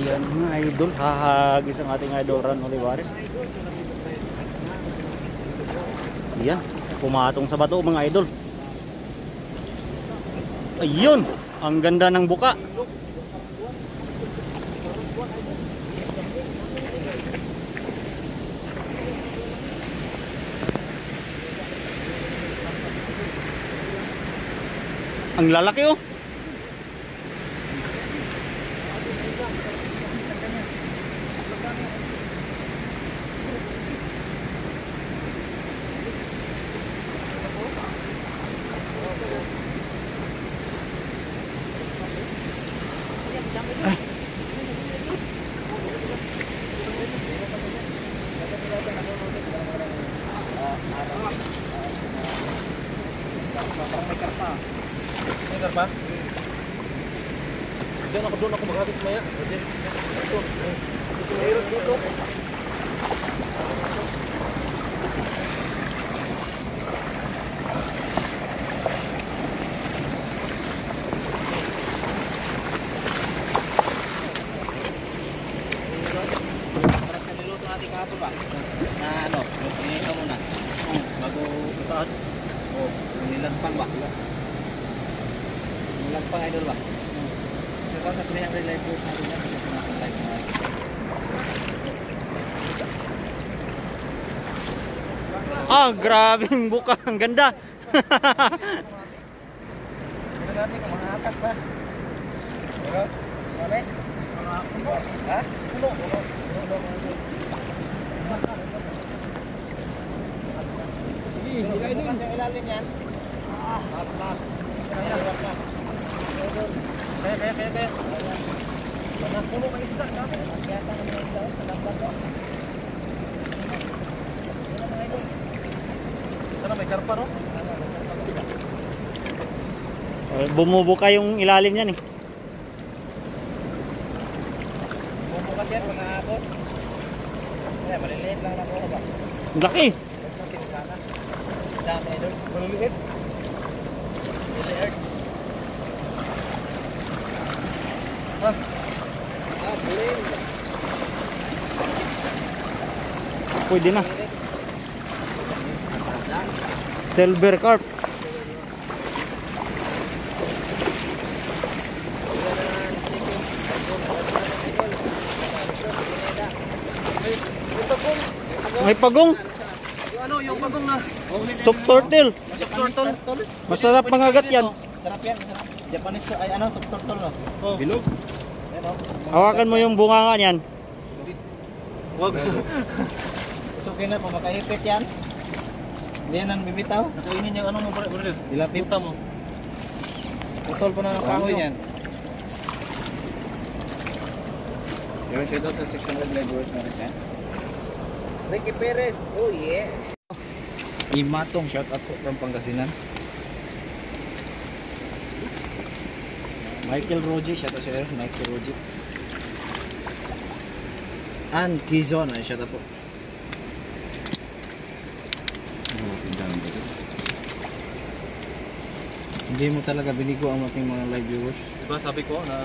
Yan mga idol, hahagis ang ating idol Ron Olivares. Yan, pumatong sa bato mga idol. Ayun, ang ganda ng buka. Ang lalaki oh. May karpa? Doon ako maghagis maya. Mayroon dito. Parang niluto natin kahapon ba? Na ano, inihaw muna. Bago utahan. Oh, nilagpang ba? Nilagpang idol ba? Saka sa 300 live viewers natin yan. Kasi natin live na live. Ah, grabing buka, ang ganda. Ano natin kung makakak pa? Pero, mali? Ha? Pulo. Sige, higay din. Bukas yung ilalim yan. Kaya. Pulo ka isda. Masyata ng mga isda. Sana may karpa no? Bumubuka yung ilalim niyan eh. Bumukas yan pag nakakos. Kaya maliliit lang na po ba? Ang laki. Dami idol. Maliliit. Maliliit. Bulim. Pwede na. Silver carp. May pagong. Yung bagong na. Soup turtle. Turtle. Masarap mangagat yan. Sarap yan, masarap. Japanese to, ay ano, soup turtle no. Oh, bilog. Ano? Hawakan mo yung bunganga niyan. Wag. Usukin na, kung makahipit yan. Hindi yan ang bibitaw. Nakainin yung ano mo pare, brother. Dilapit Puta mo. Putol po na ng kahoy yan. Yun, shout out sa 600 live viewers na rin yan. Ricky Perez, oh yeah. Imatong, shout out po from Pangasinan. Michael Roji, shout out siya, Michael Roji. And Quezon, shout out po. Hindi mo talaga binigo ang ating mga live viewers. Diba sabi ko na